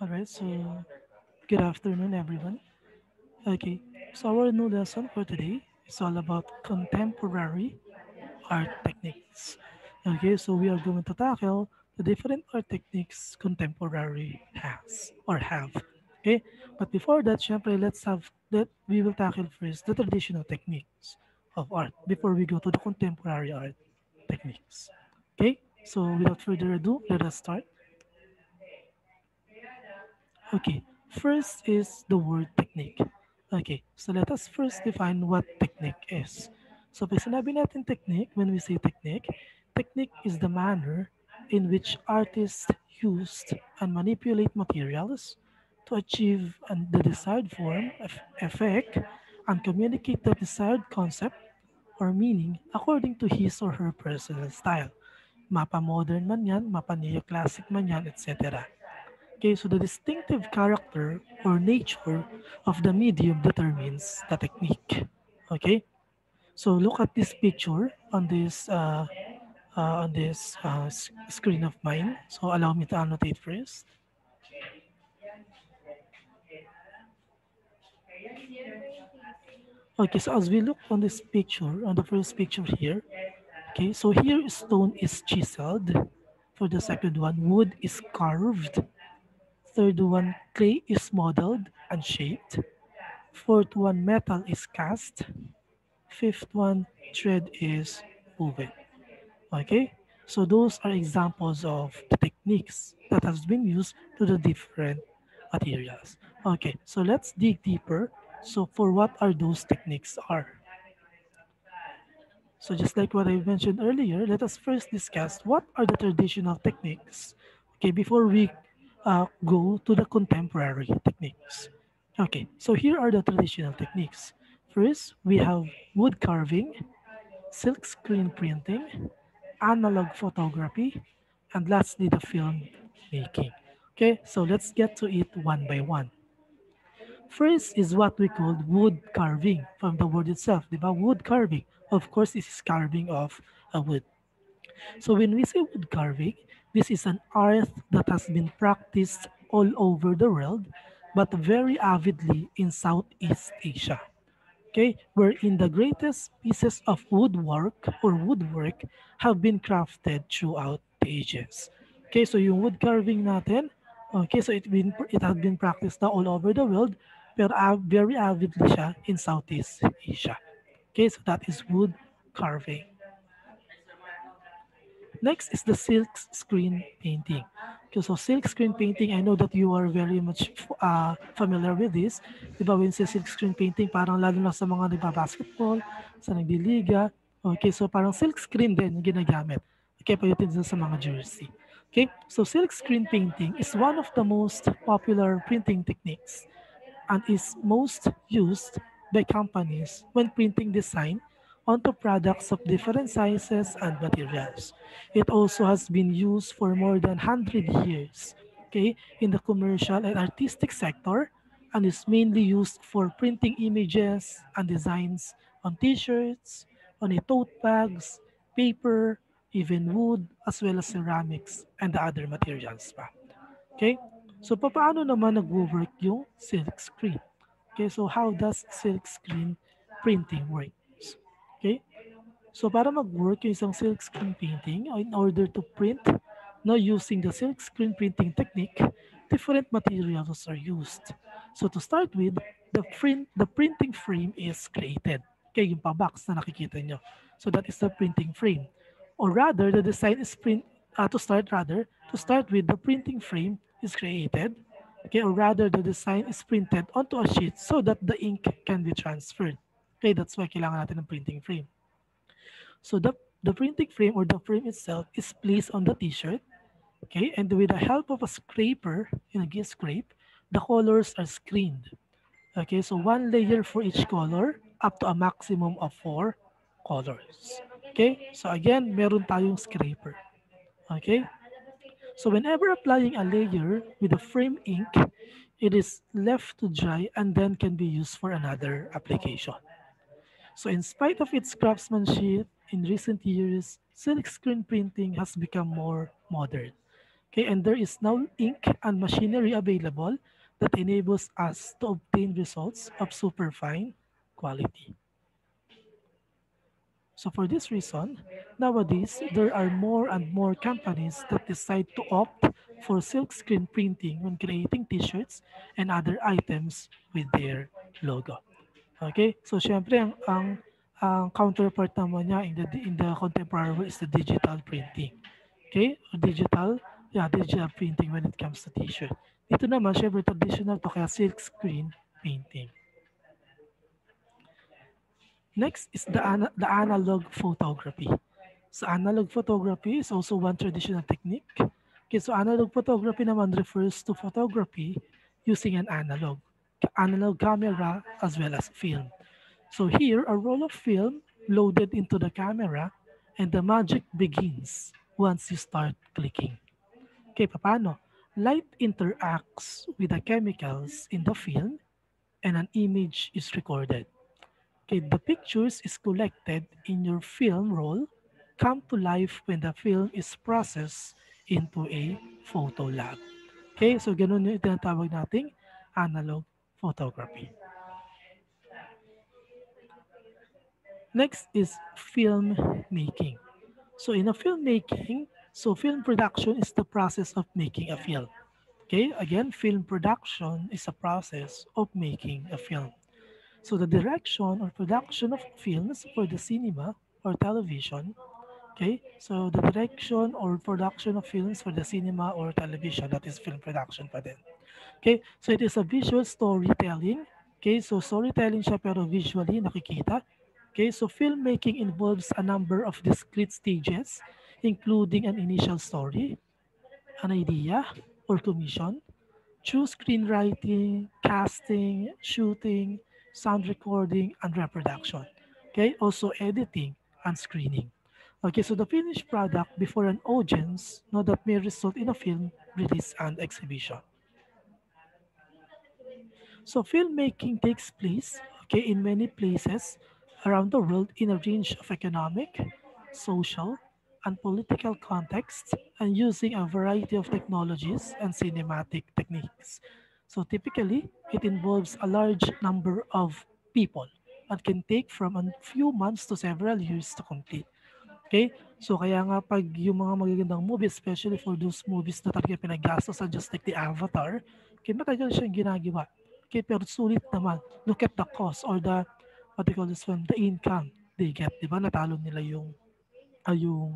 All right, so good afternoon, everyone. Okay, so our new lesson for today is all about contemporary art techniques. Okay, so we are going to tackle the different art techniques contemporary has or have. Okay, but before that, syempre, let's have that we will tackle first the traditional techniques of art before we go to the contemporary art techniques. Okay, so without further ado, let us start. Okay, first is the word technique. Okay, so let us first define what technique is. So pag sinabi natin technique, when we say technique, technique is the manner in which artists used and manipulate materials to achieve the desired form, effect, and communicate the desired concept or meaning according to his or her personal style. Mapa modern man yan, mapa neoclassic man yan, etc. Okay, so the distinctive character or nature of the medium determines the technique. Okay, so look at this picture on this screen of mine. So allow me to annotate first. Okay, so as we look on this picture, on the first picture here, okay, so here stone is chiseled. For the second one, wood is carved. Third one, clay is modeled and shaped. Fourth one, metal is cast. Fifth one, thread is woven. Okay, so those are examples of the techniques that has been used to the different materials. Okay, so let's dig deeper. So for what are those techniques are? So just like what I mentioned earlier, let us first discuss what are the traditional techniques. Okay, before we go to the contemporary techniques. Okay, so here are the traditional techniques. First, we have wood carving, silk screen printing, analog photography, and lastly, the film making. Okay, so let's get to it one by one. First is what we call wood carving from the word itself, di ba? Wood carving. Of course, this is carving of a wood. So when we say wood carving, this is an art that has been practiced all over the world, but very avidly in Southeast Asia. Okay, wherein the greatest pieces of woodwork have been crafted throughout the ages. Okay, so yung wood carving natin, okay, so it has been practiced na all over the world, pero very avidly siya in Southeast Asia. Okay, so that is wood carving. Next is the silk screen painting. Okay, so silk screen painting, I know that you are very much familiar with this. Di ba, when say silk screen painting, parang lalo na sa mga nagba-basketball, sa nagliliga. Okay, so parang silk screen din yung ginagamit. Okay, pagdating din sa mga jersey. Okay, so silk screen painting is one of the most popular printing techniques and is most used by companies when printing design onto products of different sizes and materials. It also has been used for more than 100 years, okay, in the commercial and artistic sector and is mainly used for printing images and designs on t-shirts, on a tote bags, paper, even wood, as well as ceramics and the other materials pa. Okay? So, paano naman nag-work yung silk screen? Okay, so how does silk screen printing works? Okay? So, para mag-work yung isang silk screen painting, in order to print, no, using the silk screen printing technique, different materials are used. So, to start with, the printing frame is created. Okay, yung pa-box na nakikita nyo. So, that is the printing frame. Or rather, the design is to start with, the printing frame is created. Okay, or rather, the design is printed onto a sheet so that the ink can be transferred. Okay, that's why kailangan natin ng printing frame. So the printing frame or the frame itself is placed on the t-shirt. Okay, and with the help of a scraper, in a gift scrape, the colors are screened. Okay, so one layer for each color up to a maximum of 4 colors. Okay, so again, meron tayong scraper. Okay, so whenever applying a layer with the frame ink, it is left to dry and then can be used for another application. So in spite of its craftsmanship, in recent years, silk screen printing has become more modern. Okay, and there is now ink and machinery available that enables us to obtain results of superfine quality. So for this reason, nowadays there are more and more companies that decide to opt for silkscreen printing when creating t-shirts and other items with their logo. Okay? So syempre ang counterpart naman niya in the contemporary world is the digital printing. Okay? Digital printing when it comes to t-shirt. Dito naman, syempre traditional to kaya silkscreen painting. Next is the analog photography. So analog photography is also one traditional technique. Okay, so analog photography naman refers to photography using an analog camera as well as film. So here, a roll of film loaded into the camera and the magic begins once you start clicking. Okay, paano? Light interacts with the chemicals in the film and an image is recorded. Okay, the pictures is collected in your film roll come to life when the film is processed into a photo lab. Okay, so ganun yung tinatawag nating analog photography. Next is film making. So in a filmmaking, so film production is the process of making a film. Okay, again, film production is a process of making a film. So the direction or production of films for the cinema or television. Okay, so the direction or production of films for the cinema or television, that is film production pa din. Okay, so it is a visual storytelling. Okay, so storytelling siya pero visually nakikita. Okay, so filmmaking involves a number of discrete stages, including an initial story, an idea or commission, through screenwriting, casting, shooting, sound recording, and reproduction. Okay, also editing and screening. Okay, so the finished product before an audience now that may result in a film release and exhibition. So filmmaking takes place, okay, in many places around the world in a range of economic, social, and political contexts and using a variety of technologies and cinematic techniques. So typically, it involves a large number of people and can take from a few months to several years to complete. Okay? So kaya nga pag yung mga magagandang movies, especially for those movies na talaga pinaggastosan just like the Avatar, okay, matagal siyang ginagawa. Okay, pero sulit naman. Look at the cost or the, what they call this one, the income they get. Di ba? Natalo nila yung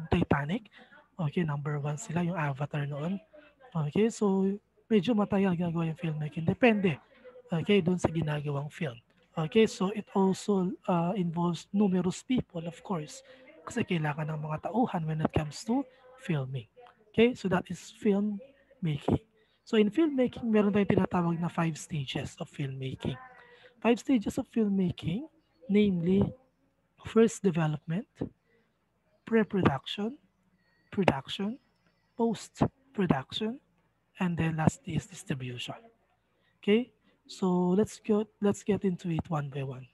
Titanic. Okay, number one sila, yung Avatar noon. Okay, so medyo matagal ginagawa yung filmmaking. Depende. Okay, doon sa ginagawang film. Okay, so it also involves numerous people, of course. Kasi kailangan ng mga tauhan when it comes to filming. Okay, so that is film making. So in filmmaking, meron tayong tinatawag na 5 stages of filmmaking. 5 stages of filmmaking, namely, first development, pre-production, production, post-production, and then lastly is distribution. Okay, so let's get into it one by one.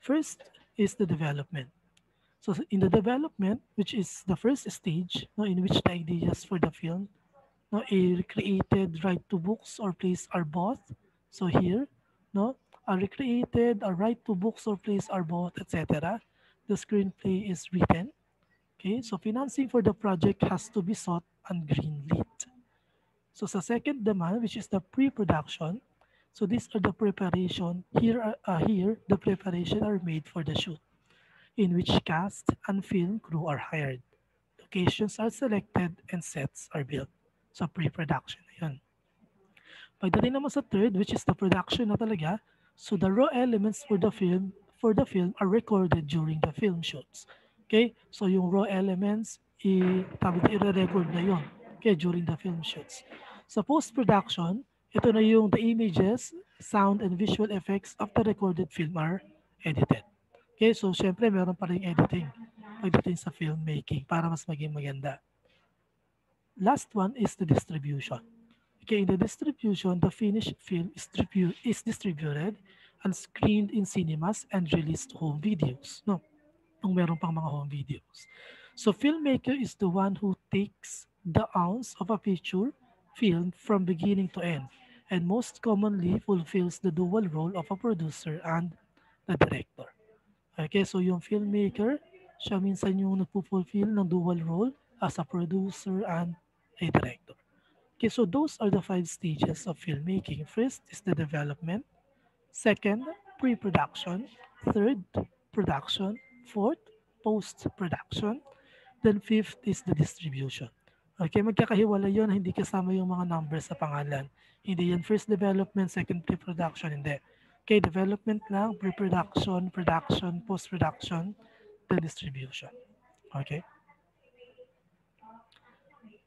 First is the development. So in the development, which is the first stage, no, in which the ideas for the film, no, a recreated right to books or plays are bought. So here, no, a recreated a right to books or plays are bought, etc. The screenplay is written. Okay, so financing for the project has to be sought and greenlit. So sa second naman, which is the pre-production, so these are the preparation. Here the preparation are made for the shoot, in which cast and film crew are hired. Locations are selected and sets are built. So pre-production na yun. Pagdating naman sa third, which is the production na talaga, so the raw elements for the film are recorded during the film shoots. Okay? So yung raw elements, i-record na yun. Okay, during the film shoots. Sa post-production, ito na yung the images, sound, and visual effects of the recorded film are edited. Okay, so syempre meron pa rin editing pagdating sa filmmaking para mas maging maganda. Last one is the distribution. Okay, in the distribution, the finished film is distributed and screened in cinemas and released to home videos. No, kung meron pang mga home videos. So filmmaker is the one who takes the ounce of a feature film from beginning to end, and most commonly fulfills the dual role of a producer and the director. Okay, so yung filmmaker, siya minsan yung nagpo-fulfill ng dual role as a producer and a director. Okay, so those are the five stages of filmmaking. First is the development. Second, pre-production. Third, production. Fourth, post-production. Then fifth is the distribution. Okay, magkakahiwala yon, hindi kasama yung mga numbers sa pangalan. Hindi yan first development, second pre-production, hindi. Okay, development lang, pre-production, production, post-production, then distribution. Okay.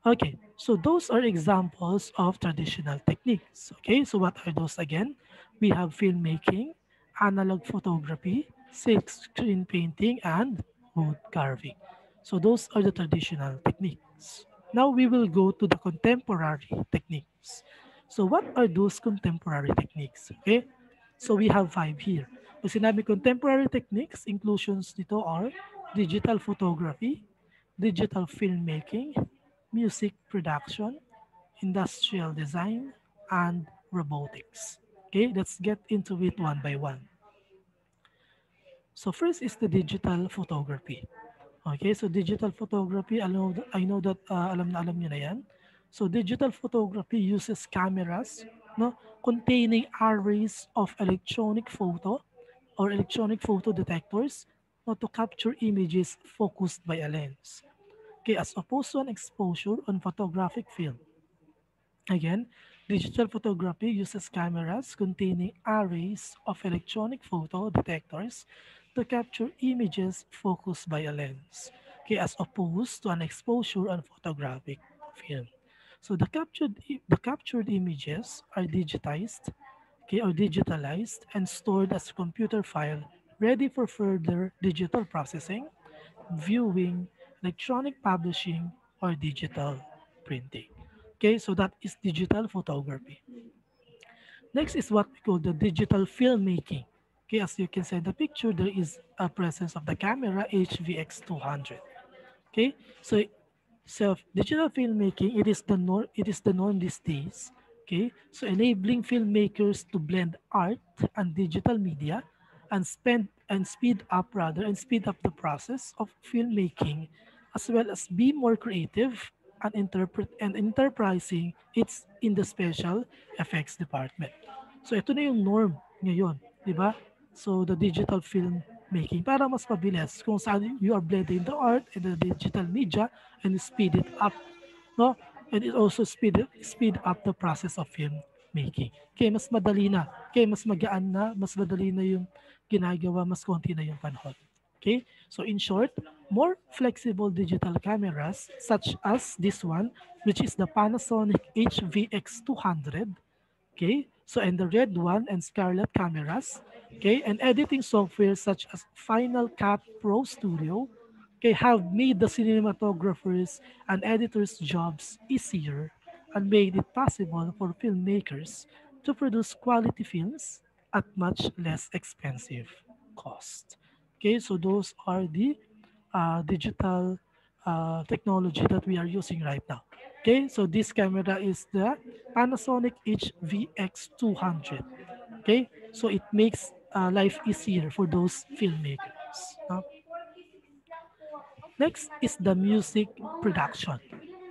Okay, so those are examples of traditional techniques. Okay, so what are those again? We have filmmaking, analog photography, silk screen painting, and wood carving. So those are the traditional techniques. Now we will go to the contemporary techniques. So what are those contemporary techniques? Okay, so we have five here. Pag sinabi contemporary techniques, inclusions dito are digital photography, digital filmmaking, music production, industrial design, and robotics. Okay, let's get into it one by one. So first is the digital photography. Okay, so digital photography, I know that alam niyo na yan. So digital photography uses cameras no, containing arrays of electronic photo or electronic photo detectors no, to capture images focused by a lens. Okay, as opposed to an exposure on photographic film. Again, digital photography uses cameras containing arrays of electronic photo detectors to capture images focused by a lens, okay, as opposed to an exposure on photographic film. So the captured images are digitized, okay, or digitalized and stored as a computer file ready for further digital processing, viewing, electronic publishing, or digital printing. Okay, so that is digital photography. Next is what we call the digital filmmaking. Okay, as you can see in the picture, there is a presence of the camera HVX200. Okay, so digital filmmaking, it is the norm these days. Okay, so enabling filmmakers to blend art and digital media and speed up the process of filmmaking, as well as be more creative and enterprising it's in the special effects department. So ito na yung norm ngayon, di ba? So the digital film making para mas mabilis kung saan you are blending the art and the digital media and speed it up, no? And it also speed up the process of film making. Kaya mas madali na, kaya mas magaan na, mas madali na yung ginagawa, mas konti na yung panahon. Okay? So in short, more flexible digital cameras such as this one, which is the Panasonic HVX200, okay? So, and the red one and scarlet cameras, okay? And editing software such as Final Cut Pro Studio, okay, have made the cinematographers and editors' jobs easier and made it possible for filmmakers to produce quality films at much less expensive cost. Okay, so those are the digital technology that we are using right now. Okay, so this camera is the Panasonic HVX200. Okay, so it makes life easier for those filmmakers. Next is the music production.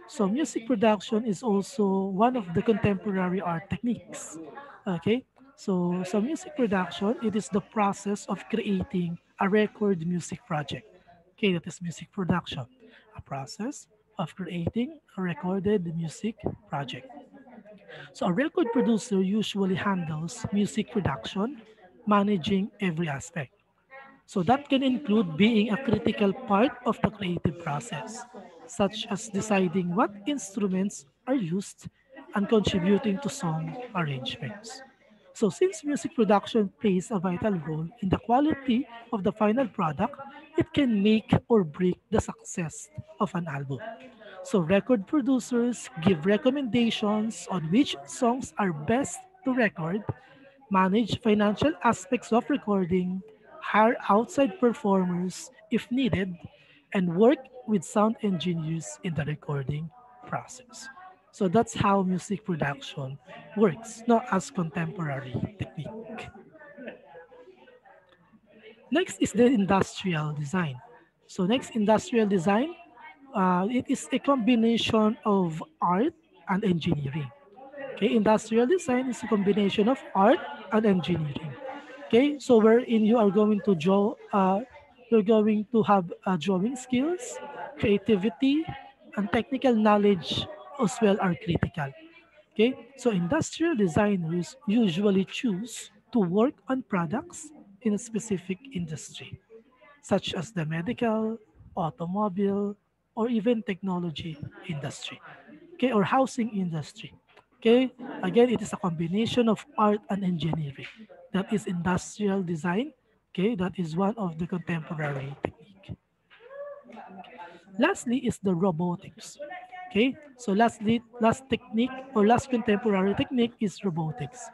So music production is also one of the contemporary art techniques. Okay, so music production, it is the process of creating a record music project. Okay, that is music production, a process of creating a recorded music project. So a record producer usually handles music production, managing every aspect. So that can include being a critical part of the creative process, such as deciding what instruments are used and contributing to song arrangements. So since music production plays a vital role in the quality of the final product, it can make or break the success of an album. So record producers give recommendations on which songs are best to record, manage financial aspects of recording, hire outside performers if needed, and work with sound engineers in the recording process. So that's how music production works, not as contemporary technique. Next is the industrial design. So next, industrial design, it is a combination of art and engineering. Okay, industrial design is a combination of art and engineering. Okay, so wherein you are going to draw, you're going to have drawing skills, creativity, and technical knowledge as well are critical. Okay, so industrial designers usually choose to work on products in a specific industry, such as the medical, automobile, or even technology industry, okay, or housing industry. Okay, again, it is a combination of art and engineering. That is industrial design. Okay, that is one of the contemporary technique. Lastly is the robotics. Okay, so last technique or last contemporary technique is robotics.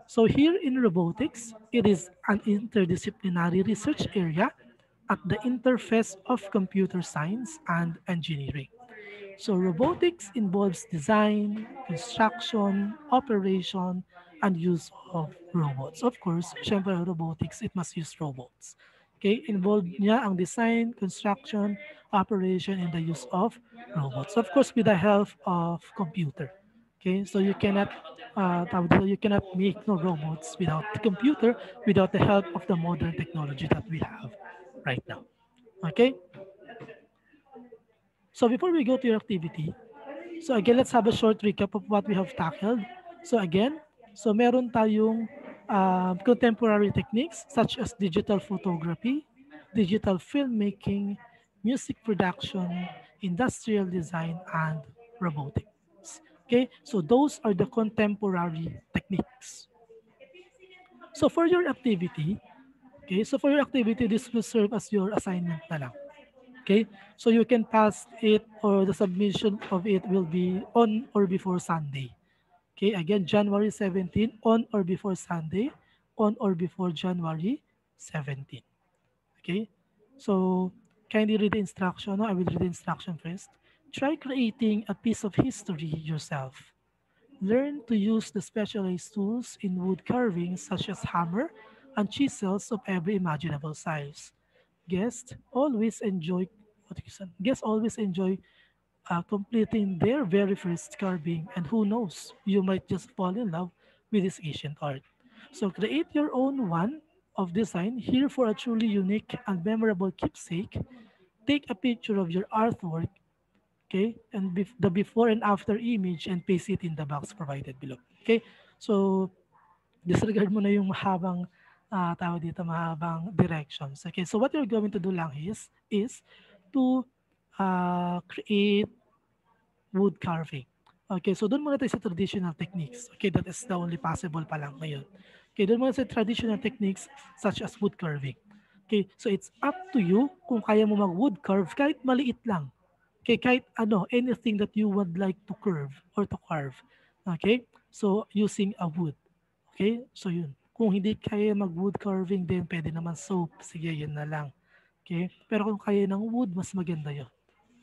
So here in robotics, it is an interdisciplinary research area at the interface of computer science and engineering. So robotics involves design, construction, operation, and use of robots. Of course, syempre robotics, it must use robots. Okay, involved niya ang design, construction, operation, and the use of robots. Of course, with the help of computer. Okay, so you cannot you cannot make no robots without the computer, without the help of the modern technology that we have right now. Okay, so before we go to your activity, so again, let's have a short recap of what we have tackled. So again, so meron tayong contemporary techniques such as digital photography, digital filmmaking, music production, industrial design, and robotics. Okay, so those are the contemporary techniques. So for your activity, okay, so for your activity, this will serve as your assignment na lang. Okay, so you can pass it or the submission of it will be on or before Sunday. Okay, again, January 17, on or before Sunday, on or before January 17. Okay, so kindly read the instruction. No? I will read the instruction first. Try creating a piece of history yourself. Learn to use the specialized tools in wood carving such as hammer and chisels of every imaginable size. Guests always enjoy guests always enjoy completing their very first carving, and who knows, you might just fall in love with this ancient art. So create your own one of design here for a truly unique and memorable keepsake. Take a picture of your artwork, okay, and the before and after image and paste it in the box provided below. Okay, so disregard mo na yung mahabang tawag dito, mahabang directions. Okay, so what you're going to do lang is to create wood carving. Okay, so doon muna tayo sa traditional techniques. Okay, that is the only possible pa lang ngayon. Okay, doon muna sa traditional techniques such as wood carving. Okay, so it's up to you kung kaya mo mag-wood carve kahit maliit lang. Okay, kahit ano, anything that you would like to curve or to carve. Okay, so using a wood. Okay, so yun. Kung hindi kaya mag-wood carving, then pwede naman soap. Sige, yun na lang. Okay, pero kung kaya ng wood, mas maganda yun.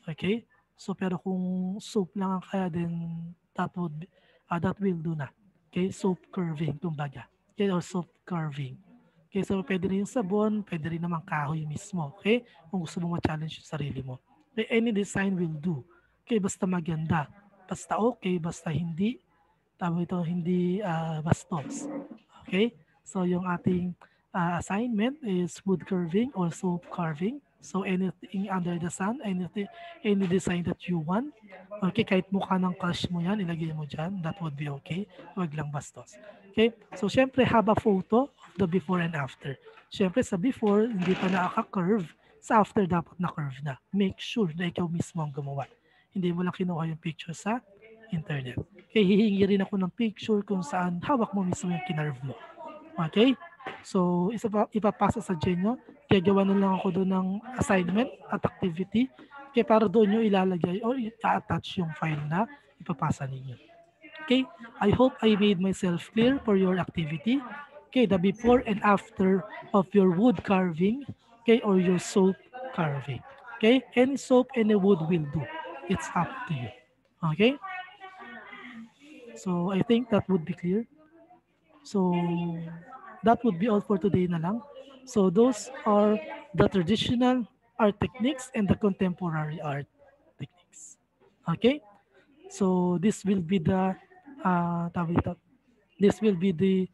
Okay? So pero kung soap lang ang kaya, then that will do na. Okay? Soap curving kumbaga. Okay? Or soap carving. Okay? So pwede rin yung sabon, pwede rin naman kahoy mismo. Okay? Kung gusto mo ma-challenge yung sarili mo. Okay? Any design will do. Okay? Basta maganda. Basta okay, basta hindi tawag ito, hindi bastos. Okay? So yung ating assignment is wood carving or soap carving. So anything under the sun, any design that you want. Okay, kahit mukha ng crush mo yan, ilagay mo dyan. That would be okay. Huwag lang bastos. Okay, so syempre have a photo of the before and after. Syempre sa before, hindi pa nakaka-curve. Sa after, dapat na-curve na. Make sure na ikaw mismo ang gumawa. Hindi mo lang kinuha yung picture sa internet. Okay, hihingi rin ako ng picture kung saan hawak mo mismo yung kinarve mo. Okay? So, ipapasa sa Genyo. Gagawa na lang ako doon ng assignment at activity. Okay, para doon nyo ilalagay or i-attach yung file na ipapasa ninyo. Okay, I hope I made myself clear for your activity. Okay, the before and after of your wood carving, okay, or your soap carving. Okay, any soap, any wood will do. It's up to you. Okay? So I think that would be clear. So that would be all for today na lang. So those are the traditional art techniques and the contemporary art techniques. Okay? So this will be the tawag dito, this will be the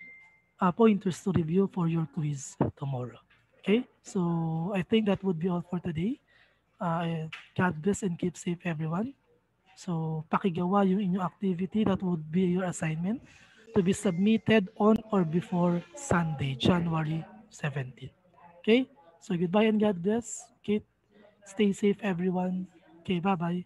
pointers to review for your quiz tomorrow. Okay? So I think that would be all for today. God bless and keep safe everyone. So pakigawa yung inyong activity, that would be your assignment to be submitted on or before Sunday, January 17th. Okay? So goodbye and God bless. Okay? Stay safe everyone. Okay, bye-bye.